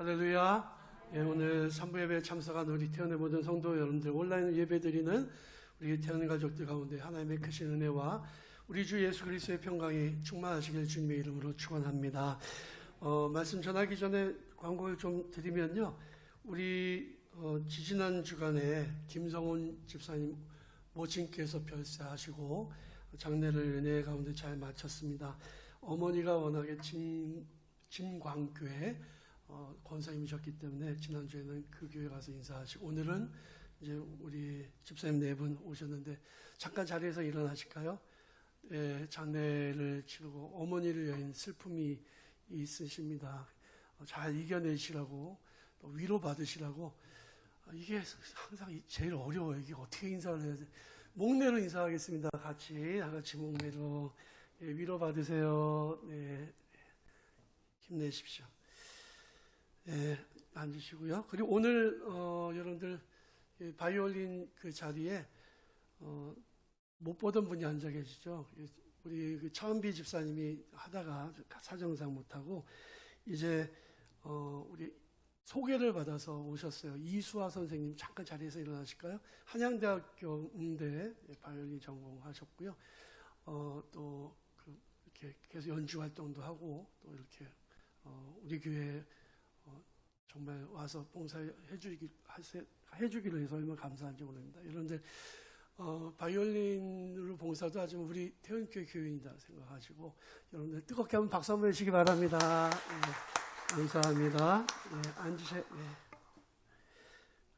할렐루야. 예, 오늘 산부 예배에 참석한 우리 태연의 모든 성도 여러분들, 온라인 예배드리는 우리 태연 가족들 가운데 하나님의 크신 은혜와 우리 주 예수 그리스도의 평강이 충만하시길 주님의 이름으로 축원합니다. 말씀 전하기 전에 광고를 좀 드리면요, 우리 지지난 주간에 김성훈 집사님 모친께서 별세하시고 장례를 은혜 가운데 잘 마쳤습니다. 어머니가 워낙에 진광교회 권사님이셨기 때문에 지난주에는 그 교회 가서 인사하시고, 오늘은 이제 우리 집사님 네 분 오셨는데 잠깐 자리에서 일어나실까요? 예, 장례를 치르고 어머니를 위한 슬픔이 있으십니다. 잘 이겨내시라고, 또 위로받으시라고. 이게 항상 제일 어려워요. 이게 어떻게 인사를 해야 돼? 목례로 인사하겠습니다. 다 같이 목례로. 예, 위로받으세요. 네, 힘내십시오. 예, 앉으시고요. 그리고 오늘 여러분들 바이올린 그 자리에 못 보던 분이 앉아 계시죠. 우리 그 차은비 집사님이 하다가 사정상 못하고 이제 우리 소개를 받아서 오셨어요. 이수아 선생님, 잠깐 자리에서 일어나실까요? 한양대학교 음대 바이올린 전공하셨고요. 또 이렇게 계속 연주 활동도 하고, 또 이렇게 우리 교회 정말 와서 봉사해 주기로 해서 얼마나 감사한지 모릅니다. 여러분들 바이올린으로 봉사도 하지만 우리 태연교회 교인이다 생각하시고 여러분들 뜨겁게 한번 박수 한번 해주시기 바랍니다. 네, 감사합니다. 네, 앉으세요. 네.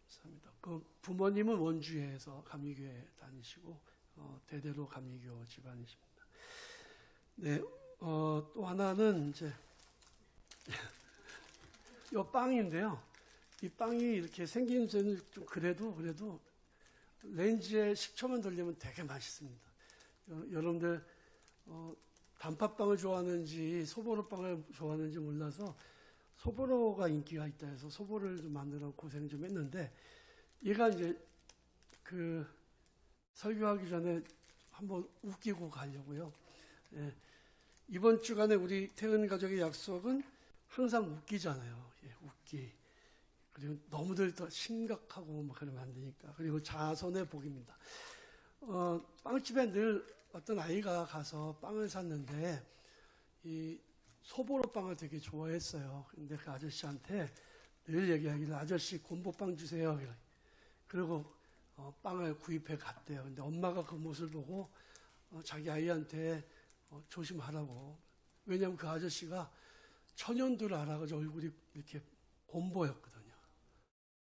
감사합니다. 그 부모님은 원주에서 감리교회 다니시고 대대로 감리교 집안이십니다. 네, 또 하나는 이제 이 빵인데요. 이 빵이 이렇게 생긴 데는 좀 그래도 렌즈에 10초만 돌리면 되게 맛있습니다. 여러분들 단팥빵을 좋아하는지 소보로빵을 좋아하는지 몰라서 소보로가 인기가 있다 해서 소보로를 좀 만들어 고생 좀 했는데, 얘가 이제 그 설교하기 전에 한번 웃기고 가려고요. 예, 이번 주간에 우리 태은 가족의 약속은 항상 웃기잖아요. 예, 웃기. 그리고 너무들 더 심각하고 막 그러면 안 되니까. 그리고 자손의 복입니다. 빵집에 늘 어떤 아이가 가서 빵을 샀는데 이 소보로 빵을 되게 좋아했어요. 근데 그 아저씨한테 늘 얘기하기를, 아저씨 곰보빵 주세요. 그리고 빵을 구입해 갔대요. 근데 엄마가 그 모습을 보고 자기 아이한테 조심하라고. 왜냐하면 그 아저씨가 천연두를 알아가지고 얼굴이 이렇게 곰보였거든요.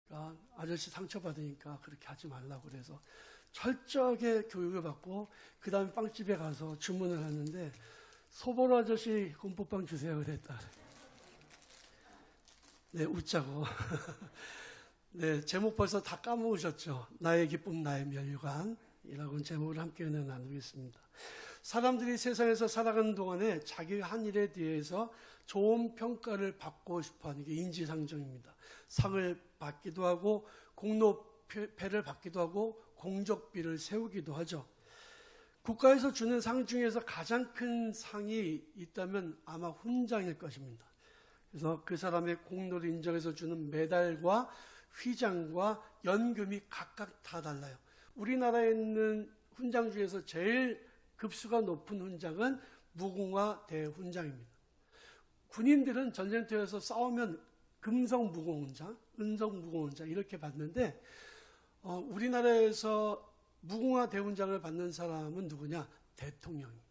그러니까 아저씨 상처받으니까 그렇게 하지 말라고 그래서 철저하게 교육을 받고 그 다음에 빵집에 가서 주문을 하는데, 소보로 아저씨 곰보빵 주세요 그랬다. 네, 웃자고. 네, 제목 벌써 다 까먹으셨죠? 나의 기쁨 나의 면류관이라고 제목을 함께 은혜 나누겠습니다. 사람들이 세상에서 살아가는 동안에 자기가 한 일에 대해서 좋은 평가를 받고 싶어하는 게 인지상정입니다. 상을 받기도 하고 공로패를 받기도 하고 공적비를 세우기도 하죠. 국가에서 주는 상 중에서 가장 큰 상이 있다면 아마 훈장일 것입니다. 그래서 그 사람의 공로를 인정해서 주는 메달과 휘장과 연금이 각각 다 달라요. 우리나라에 있는 훈장 중에서 제일 급수가 높은 훈장은 무궁화 대훈장입니다. 군인들은 전쟁터에서 싸우면 금성 무공훈장, 은성 무공훈장 이렇게 받는데, 우리나라에서 무궁화 대훈장을 받는 사람은 누구냐? 대통령입니다.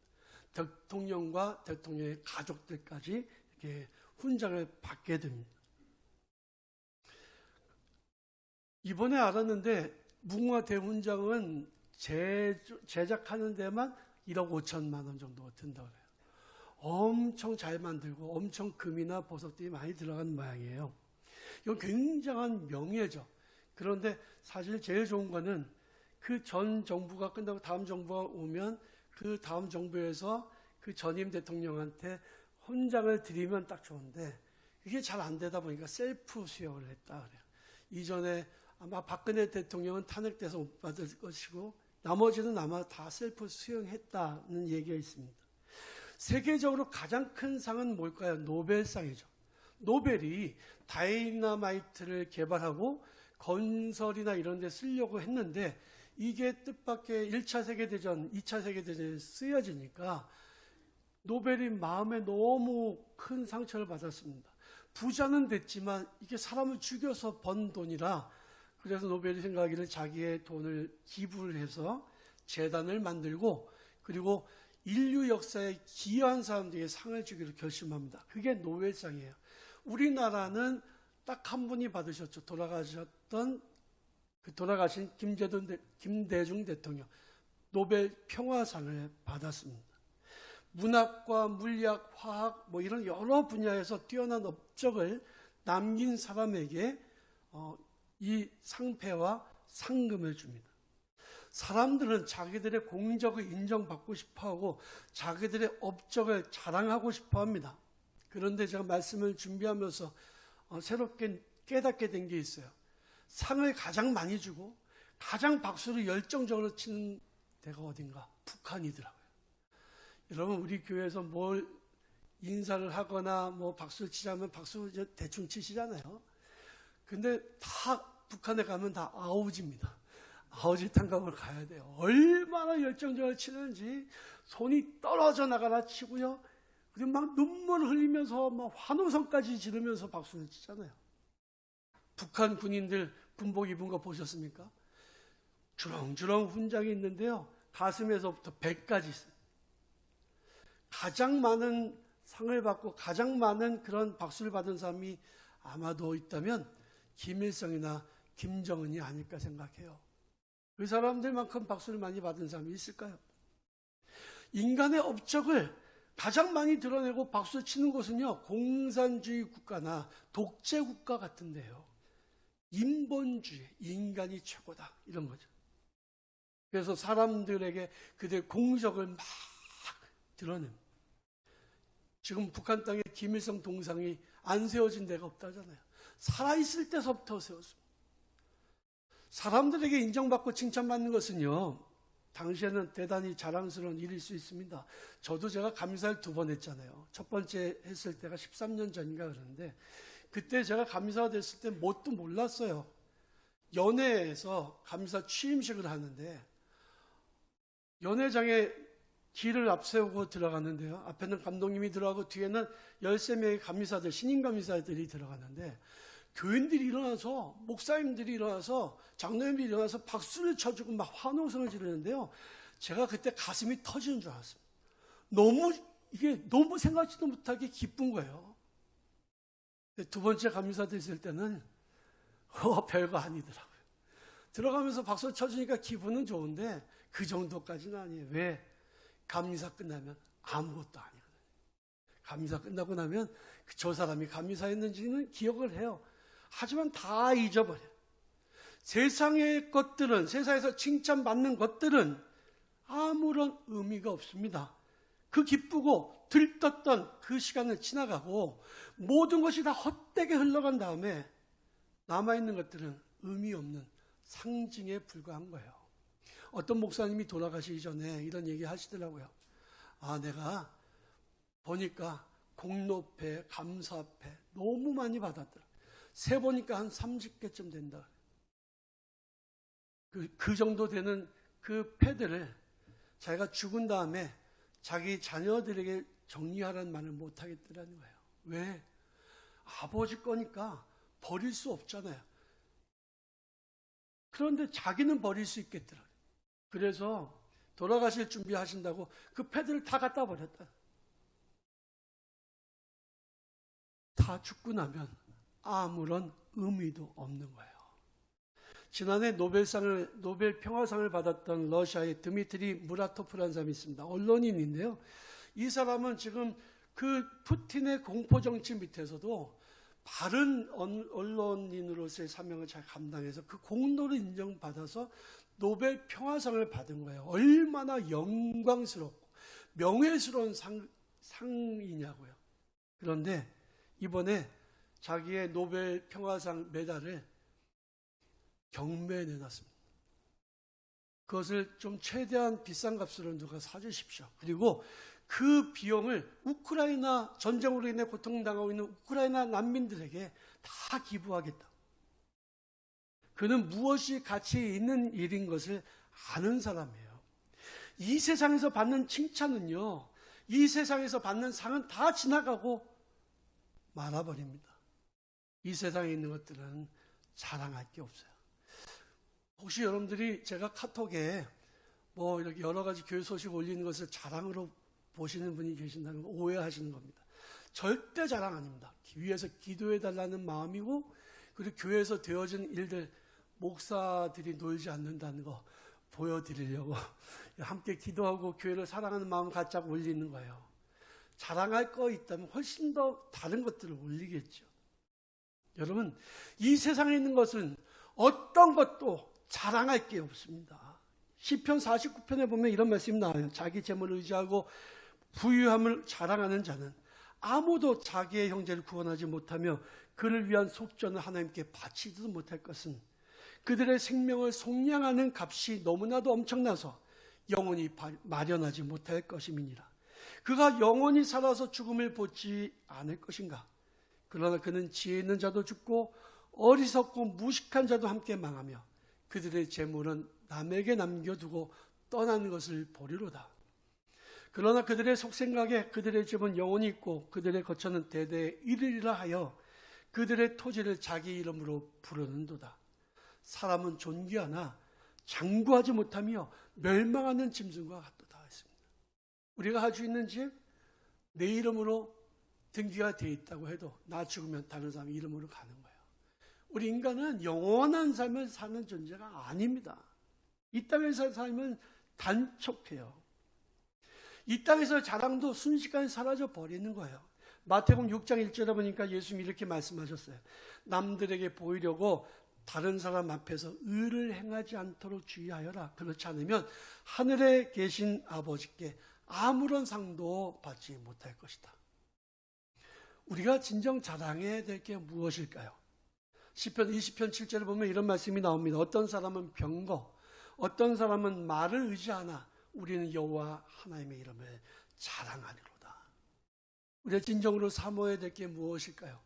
대통령과 대통령의 가족들까지 이렇게 훈장을 받게 됩니다. 이번에 알았는데 무궁화 대훈장은 제작하는 데만 1억 5천만 원 정도가 든다고 해요. 엄청 잘 만들고 엄청 금이나 보석들이 많이 들어간 모양이에요. 이건 굉장한 명예죠. 그런데 사실 제일 좋은 거는 그 전 정부가 끝나고 다음 정부가 오면 그 다음 정부에서 그 전임 대통령한테 훈장을 드리면 딱 좋은데, 이게 잘 안 되다 보니까 셀프 수여를 했다 그래요. 이전에 아마 박근혜 대통령은 탄핵돼서 못 받을 것이고 나머지는 아마 다 셀프 수용했다는 얘기가 있습니다. 세계적으로 가장 큰 상은 뭘까요? 노벨상이죠. 노벨이 다이너마이트를 개발하고 건설이나 이런 데 쓰려고 했는데 이게 뜻밖의 1차 세계대전, 2차 세계대전에 쓰여지니까 노벨이 마음에 너무 큰 상처를 받았습니다. 부자는 됐지만 이게 사람을 죽여서 번 돈이라, 그래서 노벨이 생각하기를 자기의 돈을 기부를 해서 재단을 만들고 그리고 인류 역사에 기여한 사람들에게 상을 주기로 결심합니다. 그게 노벨상이에요. 우리나라는 딱 한 분이 받으셨죠. 돌아가신 김대중 대통령 노벨 평화상을 받았습니다. 문학과 물리학, 화학 뭐 이런 여러 분야에서 뛰어난 업적을 남긴 사람에게 이 상패와 상금을 줍니다. 사람들은 자기들의 공적을 인정받고 싶어하고 자기들의 업적을 자랑하고 싶어합니다. 그런데 제가 말씀을 준비하면서 새롭게 깨닫게 된 게 있어요. 상을 가장 많이 주고 가장 박수를 열정적으로 치는 데가 어딘가? 북한이더라고요. 여러분, 우리 교회에서 뭘 인사를 하거나 뭐 박수를 치자면 박수 대충 치시잖아요. 근데 다 북한에 가면 다 아우지입니다. 아우지 탄광을 가야 돼요. 얼마나 열정적으로 치는지 손이 떨어져 나가라 치고요. 그리고 막 눈물 흘리면서 막 환호성까지 지르면서 박수를 치잖아요. 북한 군인들 군복 입은 거 보셨습니까? 주렁주렁 훈장이 있는데요. 가슴에서부터 배까지 있어요. 가장 많은 상을 받고 가장 많은 그런 박수를 받은 사람이 아마도 있다면 김일성이나 김정은이 아닐까 생각해요. 그 사람들만큼 박수를 많이 받은 사람이 있을까요? 인간의 업적을 가장 많이 드러내고 박수를 치는 곳은요, 공산주의 국가나 독재 국가 같은데요. 인본주의, 인간이 최고다, 이런 거죠. 그래서 사람들에게 그들의 공적을 막 드러냅니다. 지금 북한 땅에 김일성 동상이 안 세워진 데가 없다잖아요. 살아있을 때서부터 세웠습니다. 사람들에게 인정받고 칭찬받는 것은요, 당시에는 대단히 자랑스러운 일일 수 있습니다. 저도 제가 감사를 2번 했잖아요. 첫 번째 했을 때가 13년 전인가 그러는데, 그때 제가 감사가 됐을 때 뭣도 몰랐어요. 연회에서 감사 취임식을 하는데 연회장에 길을 앞세우고 들어가는데요. 앞에는 감독님이 들어가고 뒤에는 13명의 감리사들, 신임 감리사들이 들어가는데, 교인들이 일어나서, 목사님들이 일어나서, 장로님들이 일어나서 박수를 쳐주고 막 환호성을 지르는데요. 제가 그때 가슴이 터지는 줄 알았습니다. 이게 너무 생각지도 못하게 기쁜 거예요. 2번째 감리사 됐을 때는 별거 아니더라고요. 들어가면서 박수 쳐주니까 기분은 좋은데 그 정도까지는 아니에요. 왜? 감리사 끝나면 아무것도 아니거든요. 감리사 끝나고 나면 저 사람이 감리사였는지는 기억을 해요. 하지만 다 잊어버려요. 세상의 것들은, 세상에서 칭찬받는 것들은 아무런 의미가 없습니다. 그 기쁘고 들떴던 그 시간을 지나가고 모든 것이 다 헛되게 흘러간 다음에 남아있는 것들은 의미 없는 상징에 불과한 거예요. 어떤 목사님이 돌아가시기 전에 이런 얘기 하시더라고요. 내가 보니까 공로패, 감사패 너무 많이 받았더라. 세보니까 한 30개쯤 된다. 그 정도 되는 그 패들을 자기가 죽은 다음에 자기 자녀들에게 정리하라는 말을 못하겠더라는 거예요. 왜? 아버지 거니까 버릴 수 없잖아요. 그런데 자기는 버릴 수 있겠더라고요. 그래서 돌아가실 준비하신다고 그 패드를 다 갖다 버렸다. 다 죽고 나면 아무런 의미도 없는 거예요. 지난해 노벨 평화상을 받았던 러시아의 드미트리 무라토프라는 사람이 있습니다. 언론인인데요. 이 사람은 지금 그 푸틴의 공포정치 밑에서도 바른 언론인으로서의 사명을 잘 감당해서 그 공로를 인정받아서 노벨 평화상을 받은 거예요. 얼마나 영광스럽고 명예스러운 상이냐고요. 그런데 이번에 자기의 노벨 평화상 메달을 경매에 내놨습니다. 그것을 좀 최대한 비싼 값으로 누가 사주십시오. 그리고 그 비용을 우크라이나 전쟁으로 인해 고통당하고 있는 우크라이나 난민들에게 다 기부하겠다. 그는 무엇이 가치 있는 일인 것을 아는 사람이에요. 이 세상에서 받는 칭찬은요, 이 세상에서 받는 상은 다 지나가고 말아버립니다. 이 세상에 있는 것들은 자랑할 게 없어요. 혹시 여러분들이 제가 카톡에 이렇게 여러 가지 교회 소식 올리는 것을 자랑으로 보시는 분이 계신다는 거 오해하시는 겁니다. 절대 자랑 아닙니다. 위에서 기도해달라는 마음이고, 그리고 교회에서 되어진 일들, 목사들이 놀지 않는다는 거 보여드리려고 함께 기도하고 교회를 사랑하는 마음 갖자 올리는 거예요. 자랑할 거 있다면 훨씬 더 다른 것들을 올리겠죠. 여러분, 이 세상에 있는 것은 어떤 것도 자랑할 게 없습니다. 시편 49편에 보면 이런 말씀이 나와요. 자기 재물을 의지하고 부유함을 자랑하는 자는 아무도 자기의 형제를 구원하지 못하며 그를 위한 속전을 하나님께 바치지도 못할 것은 그들의 생명을 속량하는 값이 너무나도 엄청나서 영원히 마련하지 못할 것임이니라. 그가 영원히 살아서 죽음을 보지 않을 것인가? 그러나 그는 지혜 있는 자도 죽고 어리석고 무식한 자도 함께 망하며 그들의 재물은 남에게 남겨두고 떠나는 것을 보리로다. 그러나 그들의 속생각에 그들의 집은 영원히 있고 그들의 거처는 대대에 이르리라 하여 그들의 토지를 자기 이름으로 부르는도다. 사람은 존귀하나 장구하지 못하며 멸망하는 짐승과 같도다 했습니다. 우리가 가지고 있는 집, 내 이름으로 등기가 되어 있다고 해도 나 죽으면 다른 사람 이름으로 가는 거예요. 우리 인간은 영원한 삶을 사는 존재가 아닙니다. 이 땅에서 살면 단촉해요. 이 땅에서 자랑도 순식간에 사라져 버리는 거예요. 마태복음 6장 1절에 보니까 예수님이 이렇게 말씀하셨어요. 남들에게 보이려고 다른 사람 앞에서 의를 행하지 않도록 주의하여라. 그렇지 않으면 하늘에 계신 아버지께 아무런 상도 받지 못할 것이다. 우리가 진정 자랑해야 될 게 무엇일까요? 시편 20편 7절에 보면 이런 말씀이 나옵니다. 어떤 사람은 병거, 어떤 사람은 말을 의지하나 우리는 여호와 하나님의 이름을 자랑하리로다. 우리가 진정으로 사모해야 될 게 무엇일까요?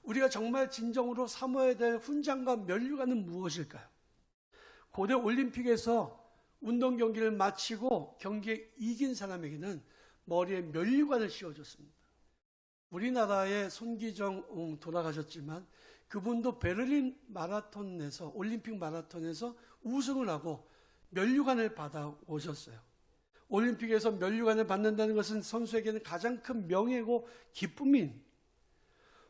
우리가 정말 진정으로 사모해야 될 훈장과 면류관은 무엇일까요? 고대 올림픽에서 운동 경기를 마치고 경기에 이긴 사람에게는 머리에 면류관을 씌워줬습니다. 우리나라의 손기정 돌아가셨지만 그분도 베를린 마라톤에서 올림픽 마라톤에서 우승을 하고 면류관을 받아 오셨어요. 올림픽에서 면류관을 받는다는 것은 선수에게는 가장 큰 명예고 기쁨인,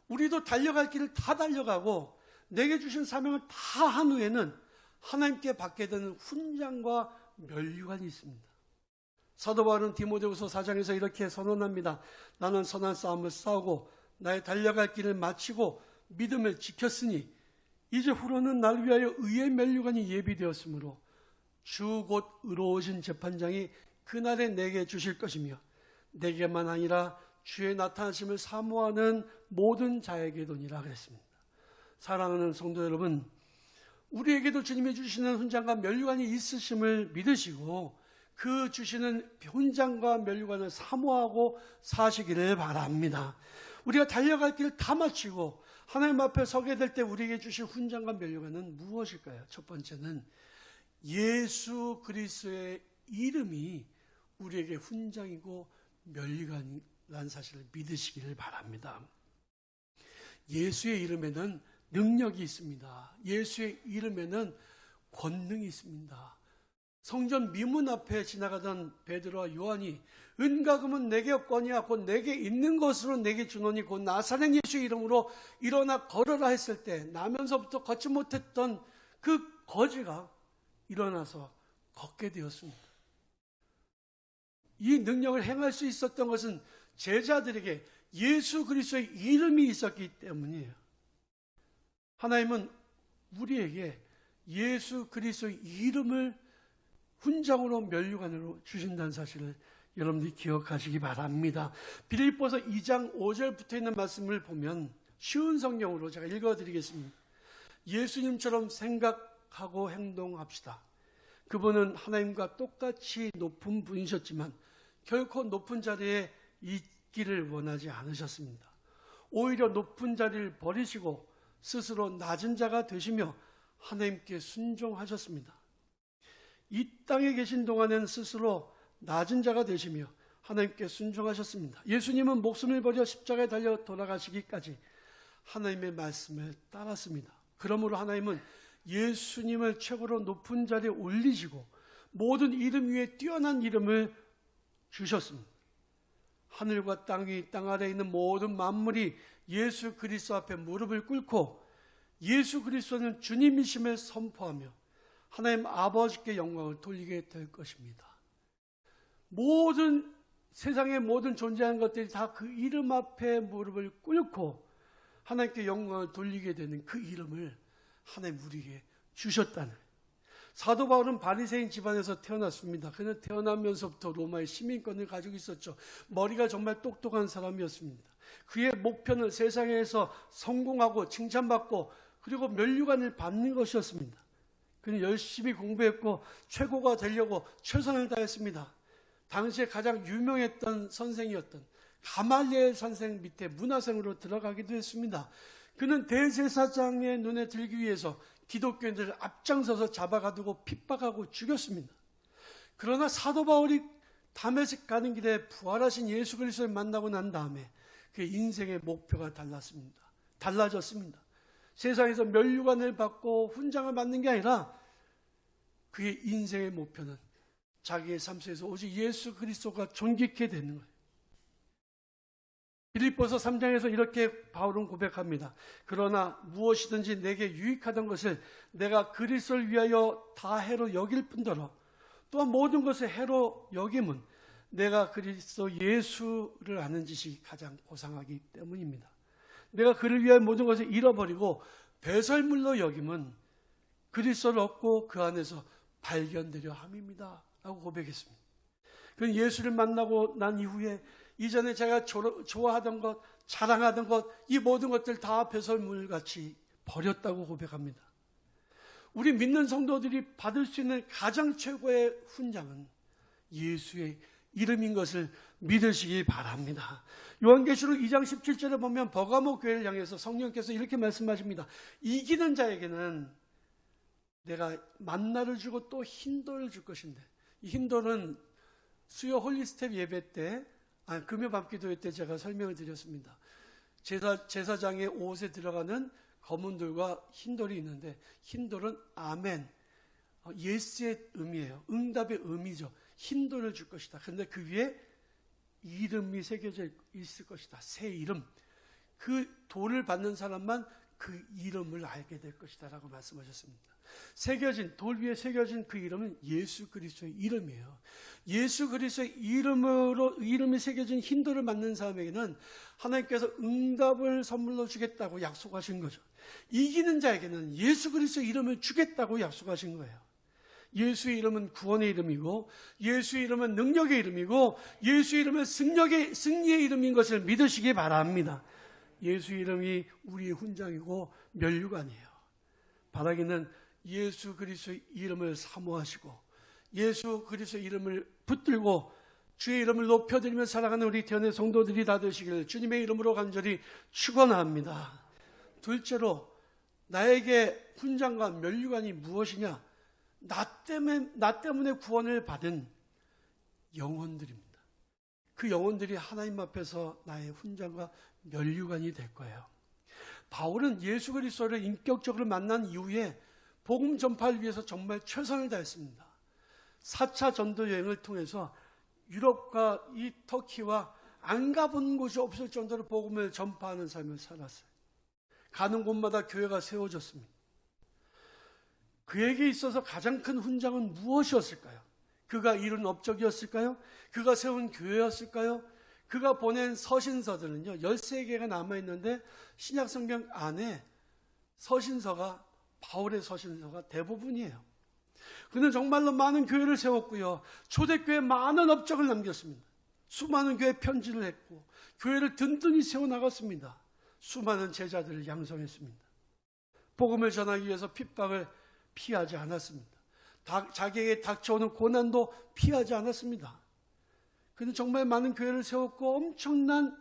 우리도 달려갈 길을 다 달려가고 내게 주신 사명을 다 한 후에는 하나님께 받게 되는 훈장과 면류관이 있습니다. 사도 바울은 디모데후서 4장에서 이렇게 선언합니다. 나는 선한 싸움을 싸우고 나의 달려갈 길을 마치고 믿음을 지켰으니 이제 후로는 날 위하여 의의 면류관이 예비되었으므로 주 곧 의로우신 재판장이 그날에 내게 주실 것이며 내게만 아니라 주의 나타나심을 사모하는 모든 자에게도니라 그랬습니다. 사랑하는 성도 여러분, 우리에게도 주님이 주시는 훈장과 면류관이 있으심을 믿으시고 그 주시는 훈장과 면류관을 사모하고 사시기를 바랍니다. 우리가 달려갈 길을 다 마치고 하나님 앞에 서게 될 때 우리에게 주신 훈장과 면류관은 무엇일까요? 첫 번째는 예수 그리스도의 이름이 우리에게 훈장이고 면류관이라는 사실을 믿으시기를 바랍니다. 예수의 이름에는 능력이 있습니다. 예수의 이름에는 권능이 있습니다. 성전 미문 앞에 지나가던 베드로와 요한이 은과 금은 내게 없거니와 곧 내게 있는 것으로 내게 주노니 곧 나사렛 예수의 이름으로 일어나 걸어라 했을 때 나면서부터 걷지 못했던 그 거지가 일어나서 걷게 되었습니다. 이 능력을 행할 수 있었던 것은 제자들에게 예수 그리스도의 이름이 있었기 때문이에요. 하나님은 우리에게 예수 그리스도의 이름을 훈장으로 면류관으로 주신다는 사실을 여러분들이 기억하시기 바랍니다. 빌립보서 2장 5절 붙어 있는 말씀을 보면 쉬운 성경으로 제가 읽어드리겠습니다. 예수님처럼 생각하고 행동합시다. 그분은 하나님과 똑같이 높은 분이셨지만 결코 높은 자리에 있기를 원하지 않으셨습니다. 오히려 높은 자리를 버리시고 스스로 낮은 자가 되시며 하나님께 순종하셨습니다. 이 땅에 계신 동안에는 스스로 낮은 자가 되시며 하나님께 순종하셨습니다. 예수님은 목숨을 버려 십자가에 달려 돌아가시기까지 하나님의 말씀을 따랐습니다. 그러므로 하나님은 예수님을 최고로 높은 자리에 올리시고 모든 이름 위에 뛰어난 이름을 주셨습니다. 하늘과 땅 위, 땅 아래에 있는 모든 만물이 예수 그리스도 앞에 무릎을 꿇고 예수 그리스도는 주님이심을 선포하며 하나님 아버지께 영광을 돌리게 될 것입니다. 세상의 모든 존재하는 것들이 다 그 이름 앞에 무릎을 꿇고 하나님께 영광을 돌리게 되는 그 이름을 하나님 우리에게 주셨다는. 사도 바울은 바리새인 집안에서 태어났습니다. 그는 태어나면서부터 로마의 시민권을 가지고 있었죠. 머리가 정말 똑똑한 사람이었습니다. 그의 목표는 세상에서 성공하고 칭찬받고 그리고 면류관을 받는 것이었습니다. 그는 열심히 공부했고 최고가 되려고 최선을 다했습니다. 당시에 가장 유명했던 선생이었던 가말리엘 선생 밑에 문화생으로 들어가기도 했습니다. 그는 대제사장의 눈에 들기 위해서 기독교인들을 앞장서서 잡아가두고 핍박하고 죽였습니다. 그러나 사도 바울이 다메섹 가는 길에 부활하신 예수 그리스도를 만나고 난 다음에 그의 인생의 목표가 달라졌습니다. 세상에서 면류관을 받고 훈장을 받는 게 아니라 그의 인생의 목표는 자기의 삶 속에서 오직 예수 그리스도가 존귀케 되는 거예요. 빌립보서 3장에서 이렇게 바울은 고백합니다. 그러나 무엇이든지 내게 유익하던 것을 내가 그리스도를 위하여 다 해로 여길 뿐더러 또한 모든 것을 해로 여김은 내가 그리스도 예수를 아는 지식이 가장 고상하기 때문입니다. 내가 그를 위하여 모든 것을 잃어버리고 배설물로 여김은 그리스도를 얻고 그 안에서 발견되려 함입니다. 라고 고백했습니다. 그는 예수를 만나고 난 이후에 이전에 제가 좋아하던 것, 자랑하던 것, 이 모든 것들 다 배설물같이 버렸다고 고백합니다. 우리 믿는 성도들이 받을 수 있는 가장 최고의 훈장은 예수의 이름인 것을 믿으시기 바랍니다. 요한계시록 2장 17절에 보면 버가모 교회를 향해서 성령께서 이렇게 말씀하십니다. 이기는 자에게는 내가 만나를 주고 또 흰돌을 줄 것인데, 이 흰돌은 수요 홀리스텝 예배 때 금요 밤기도회 때 제가 설명을 드렸습니다. 제사장의 옷에 들어가는 검은 돌과 흰 돌이 있는데 흰 돌은 아멘, 예스의 의미예요. 응답의 의미죠. 흰 돌을 줄 것이다. 그런데 그 위에 이름이 새겨져 있을 것이다. 새 이름. 그 돌을 받는 사람만 그 이름을 알게 될 것이다 라고 말씀하셨습니다. 돌 위에 새겨진 그 이름은 예수 그리스도의 이름이에요. 예수 그리스도의 이름이 새겨진 흰돌을 맞는 사람에게는 하나님께서 응답을 선물로 주겠다고 약속하신 거죠. 이기는 자에게는 예수 그리스도의 이름을 주겠다고 약속하신 거예요. 예수의 이름은 구원의 이름이고 예수의 이름은 능력의 이름이고 예수의 이름은 승리의 이름인 것을 믿으시기 바랍니다. 예수의 이름이 우리의 훈장이고 면류관이에요. 바라기는 예수 그리스도의 이름을 사모하시고 예수 그리스도의 이름을 붙들고 주의 이름을 높여드리며 살아가는 우리 태연의 성도들이 다 되시길 주님의 이름으로 간절히 축원합니다. 둘째로 나에게 훈장과 면류관이 무엇이냐? 나 때문에 구원을 받은 영혼들입니다. 그 영혼들이 하나님 앞에서 나의 훈장과 면류관이 될 거예요. 바울은 예수 그리스도를 인격적으로 만난 이후에 복음 전파를 위해서 정말 최선을 다했습니다. 4차 전도 여행을 통해서 유럽과 이 터키와 안 가본 곳이 없을 정도로 복음을 전파하는 삶을 살았어요. 가는 곳마다 교회가 세워졌습니다. 그에게 있어서 가장 큰 훈장은 무엇이었을까요? 그가 이룬 업적이었을까요? 그가 세운 교회였을까요? 그가 보낸 서신서들은요, 13개가 남아있는데 신약성경 안에 바울의 서신서가 대부분이에요. 그는 정말로 많은 교회를 세웠고요, 초대교회에 많은 업적을 남겼습니다. 수많은 교회 편지를 했고 교회를 든든히 세워나갔습니다. 수많은 제자들을 양성했습니다. 복음을 전하기 위해서 핍박을 피하지 않았습니다. 자기에게 닥쳐오는 고난도 피하지 않았습니다. 그는 정말 많은 교회를 세웠고 엄청난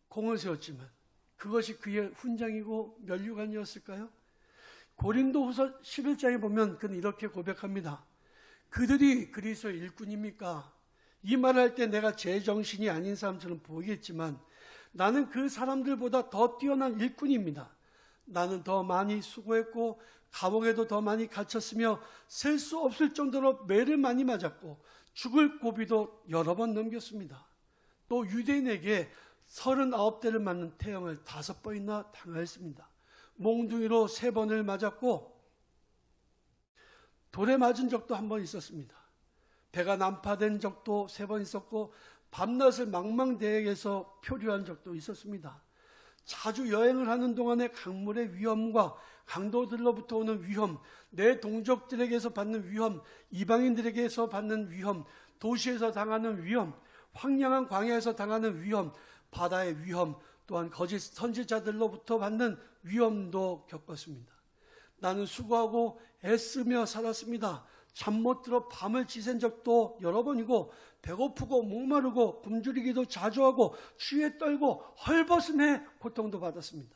공을 세웠지만 그것이 그의 훈장이고 면류관이었을까요? 고린도후서 11장에 보면 그는 이렇게 고백합니다. 그들이 그리스도의 일꾼입니까? 이 말을 할 때 내가 제정신이 아닌 사람처럼 보이겠지만 나는 그 사람들보다 더 뛰어난 일꾼입니다. 나는 더 많이 수고했고 감옥에도 더 많이 갇혔으며 셀 수 없을 정도로 매를 많이 맞았고 죽을 고비도 여러 번 넘겼습니다. 또 유대인에게 39대를 맞는 태형을 5번이나 당하였습니다. 몽둥이로 3번을 맞았고 돌에 맞은 적도 한 번 있었습니다. 배가 난파된 적도 3번 있었고 밤낮을 망망대해에서 표류한 적도 있었습니다. 자주 여행을 하는 동안에 강물의 위험과 강도들로부터 오는 위험, 내 동족들에게서 받는 위험, 이방인들에게서 받는 위험, 도시에서 당하는 위험, 황량한 광야에서 당하는 위험, 바다의 위험, 또한 거짓 선지자들로부터 받는 위험도 겪었습니다. 나는 수고하고 애쓰며 살았습니다. 잠 못 들어 밤을 지샌 적도 여러 번이고 배고프고 목마르고 굶주리기도 자주 하고 추위에 떨고 헐벗음에 고통도 받았습니다.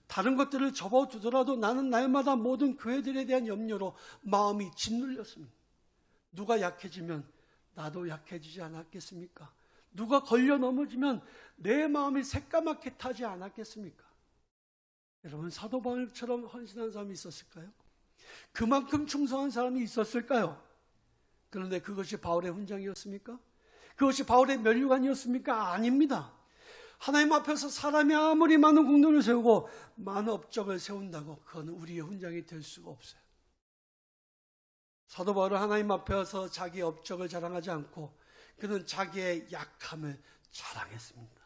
다른 것들을 접어두더라도 나는 날마다 모든 교회들에 대한 염려로 마음이 짓눌렸습니다. 누가 약해지면 나도 약해지지 않았겠습니까? 누가 걸려 넘어지면 내 마음이 새까맣게 타지 않았겠습니까? 여러분, 사도 바울처럼 헌신한 사람이 있었을까요? 그만큼 충성한 사람이 있었을까요? 그런데 그것이 바울의 훈장이었습니까? 그것이 바울의 면류관이었습니까? 아닙니다. 하나님 앞에서 사람이 아무리 많은 공로를 세우고 많은 업적을 세운다고 그건 우리의 훈장이 될 수가 없어요. 사도 바울은 하나님 앞에서 자기의 업적을 자랑하지 않고 그는 자기의 약함을 자랑했습니다.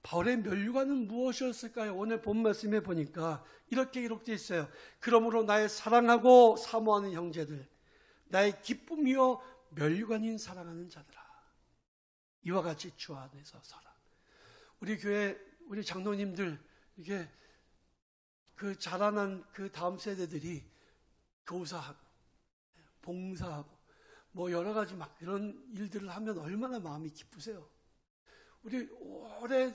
바울의 면류관은 무엇이었을까요? 오늘 본 말씀에 보니까 이렇게 기록되어 있어요. 그러므로 나의 사랑하고 사모하는 형제들, 나의 기쁨이요 면류관인 사랑하는 자들아, 이와 같이 주 안에서 살아. 우리 교회 우리 장로님들 이게 그 자라난 그 다음 세대들이 교사하고 봉사하고 뭐 여러 가지 막 이런 일들을 하면 얼마나 마음이 기쁘세요. 우리 오래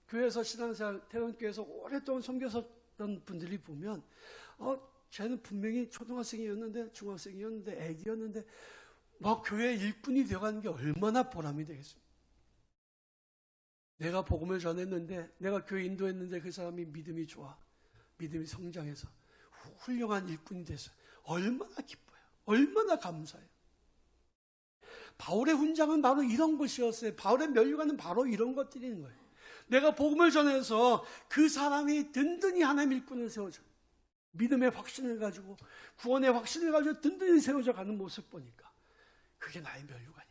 교회에서 신앙생활, 태원교회에서 오랫동안 섬겼었던 분들이 보면 쟤는 분명히 초등학생이었는데 중학생이었는데 애기였는데 막 교회 일꾼이 되어가는 게 얼마나 보람이 되겠습니까? 내가 복음을 전했는데 내가 교회 인도했는데 그 사람이 믿음이 좋아, 믿음이 성장해서 훌륭한 일꾼이 돼서 얼마나 기뻐요. 얼마나 감사해요. 바울의 훈장은 바로 이런 것이었어요. 바울의 면류관은 바로 이런 것들인 거예요. 내가 복음을 전해서 그 사람이 든든히 하나님 일꾼을 세워져 믿음의 확신을 가지고 구원의 확신을 가지고 든든히 세워져 가는 모습 보니까 그게 나의 면류관인 거예요.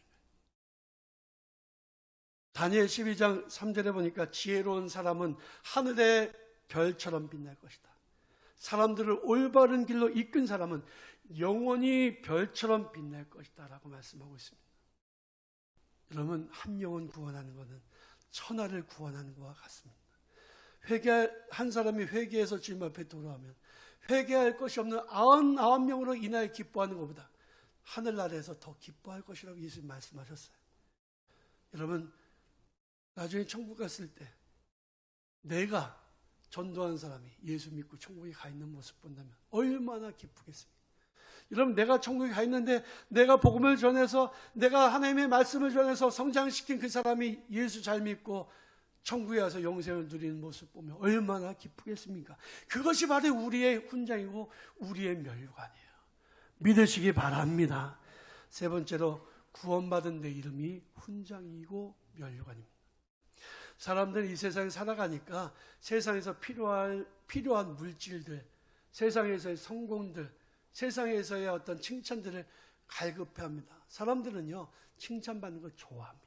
다니엘 12장 3절에 보니까 지혜로운 사람은 하늘의 별처럼 빛날 것이다. 사람들을 올바른 길로 이끈 사람은 영원히 별처럼 빛날 것이다 라고 말씀하고 있습니다. 여러분, 한 영혼 구원하는 것은 천하를 구원하는 것과 같습니다. 한 사람이 회개해서 주님 앞에 돌아오면 회개할 것이 없는 99명으로 인하여 기뻐하는 것보다 하늘나라에서 더 기뻐할 것이라고 예수님 말씀하셨어요. 여러분, 나중에 천국 갔을 때 내가 전도한 사람이 예수 믿고 천국에 가 있는 모습 본다면 얼마나 기쁘겠습니까? 여러분, 내가 천국에 가 있는데 내가 복음을 전해서 내가 하나님의 말씀을 전해서 성장시킨 그 사람이 예수 잘 믿고 천국에 와서 영생을 누리는 모습 보면 얼마나 기쁘겠습니까? 그것이 바로 우리의 훈장이고 우리의 면류관이에요. 믿으시기 바랍니다. 세 번째로, 구원받은 내 이름이 훈장이고 면류관입니다. 사람들이 이 세상에 살아가니까 세상에서 필요한 물질들, 세상에서의 성공들, 세상에서의 어떤 칭찬들을 갈급해합니다. 사람들은요, 칭찬받는 걸 좋아합니다.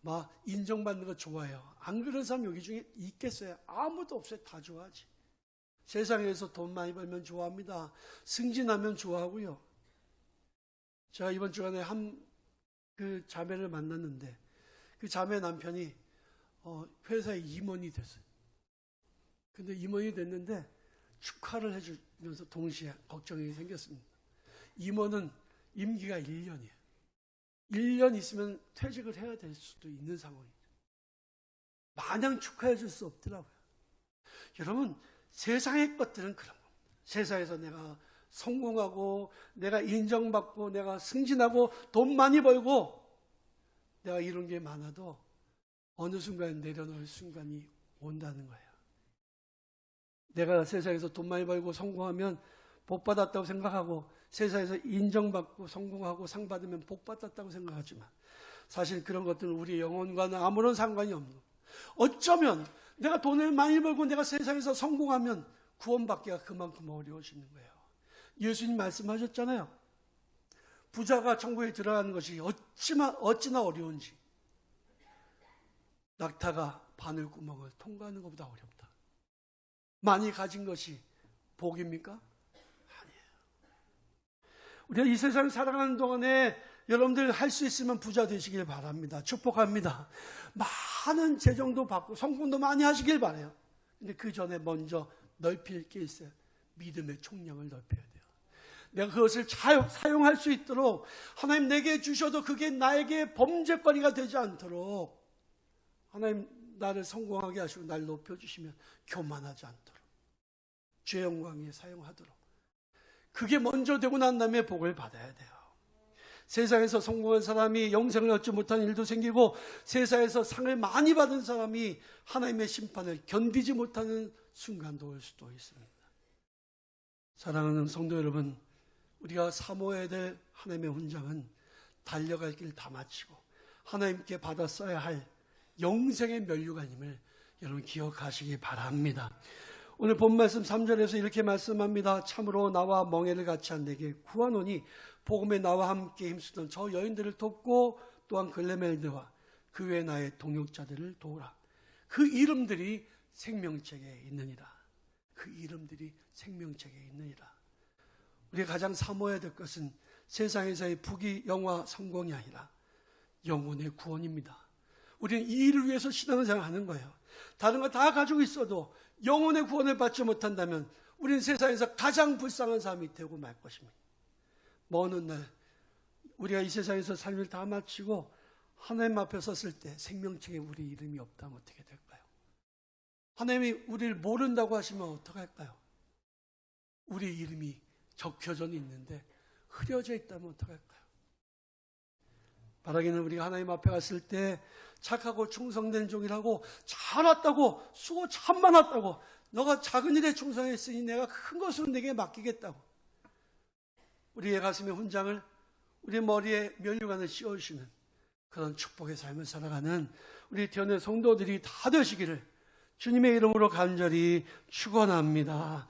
막 인정받는 거 좋아해요. 안 그런 사람 여기 중에 있겠어요? 아무도 없어요. 다 좋아하지. 세상에서 돈 많이 벌면 좋아합니다. 승진하면 좋아하고요. 제가 이번 주간에 그 자매를 만났는데 그 자매 남편이 회사의 임원이 됐어요. 근데 임원이 됐는데 축하를 해주면서 동시에 걱정이 생겼습니다. 임원은 임기가 1년이에요. 1년 있으면 퇴직을 해야 될 수도 있는 상황이죠. 마냥 축하해 줄 수 없더라고요. 여러분, 세상의 것들은 그런 겁니다. 세상에서 내가 성공하고 내가 인정받고 내가 승진하고 돈 많이 벌고 내가 이룬 게 많아도 어느 순간 내려놓을 순간이 온다는 거예요. 내가 세상에서 돈 많이 벌고 성공하면 복 받았다고 생각하고 세상에서 인정받고 성공하고 상 받으면 복 받았다고 생각하지만 사실 그런 것들은 우리의 영혼과는 아무런 상관이 없는 거예요. 어쩌면 내가 돈을 많이 벌고 내가 세상에서 성공하면 구원받기가 그만큼 어려워지는 거예요. 예수님 말씀하셨잖아요. 부자가 천국에 들어가는 것이 어찌나 어려운지 낙타가 바늘구멍을 통과하는 것보다 어렵다. 많이 가진 것이 복입니까? 아니에요. 우리가 이 세상을 살아가는 동안에 여러분들 할 수 있으면 부자 되시길 바랍니다. 축복합니다. 많은 재정도 받고 성공도 많이 하시길 바라요. 근데 그 전에 먼저 넓힐 게 있어요. 믿음의 총량을 넓혀야 돼요. 내가 그것을 잘 사용할 수 있도록 하나님 내게 주셔도 그게 나에게 범죄거리가 되지 않도록 하나님 나를 성공하게 하시고 날 높여주시면 교만하지 않도록 죄 영광에 사용하도록 그게 먼저 되고 난 다음에 복을 받아야 돼요. 세상에서 성공한 사람이 영생을 얻지 못한 일도 생기고 세상에서 상을 많이 받은 사람이 하나님의 심판을 견디지 못하는 순간도 올 수도 있습니다. 사랑하는 성도 여러분, 우리가 사모해야 될 하나님의 훈장은 달려갈 길 다 마치고 하나님께 받아 써야 할 영생의 면류관임을 여러분 기억하시기 바랍니다. 오늘 본 말씀 3절에서 이렇게 말씀합니다. 참으로 나와 멍에를 같이 한 내게 구하노니 복음에 나와 함께 힘쓰던 저 여인들을 돕고 또한 글레멜드와 그 외 나의 동역자들을 도우라. 그 이름들이 생명책에 있느니라. 그 이름들이 생명책에 있느니라. 우리가 가장 사모해야 될 것은 세상에서의 부귀, 영화, 성공이 아니라 영혼의 구원입니다. 우리는 이 일을 위해서 신앙을 생활하는 거예요. 다른 거 다 가지고 있어도 영혼의 구원을 받지 못한다면 우리는 세상에서 가장 불쌍한 사람이 되고 말 것입니다. 먼 훗날 우리가 이 세상에서 삶을 다 마치고 하나님 앞에 섰을 때 생명책에 우리 이름이 없다면 어떻게 될까요? 하나님이 우리를 모른다고 하시면 어떡할까요? 우리 이름이 적혀져 있는데 흐려져 있다면 어떡할까요? 바라기는 우리가 하나님 앞에 갔을 때 착하고 충성된 종이라고 잘 왔다고 수고 참 많았다고 너가 작은 일에 충성했으니 내가 큰 것으로 내게 맡기겠다고 우리의 가슴에 훈장을 우리 머리에 면류관을 씌워주시는 그런 축복의 삶을 살아가는 우리 대원의 성도들이 다 되시기를 주님의 이름으로 간절히 축원합니다.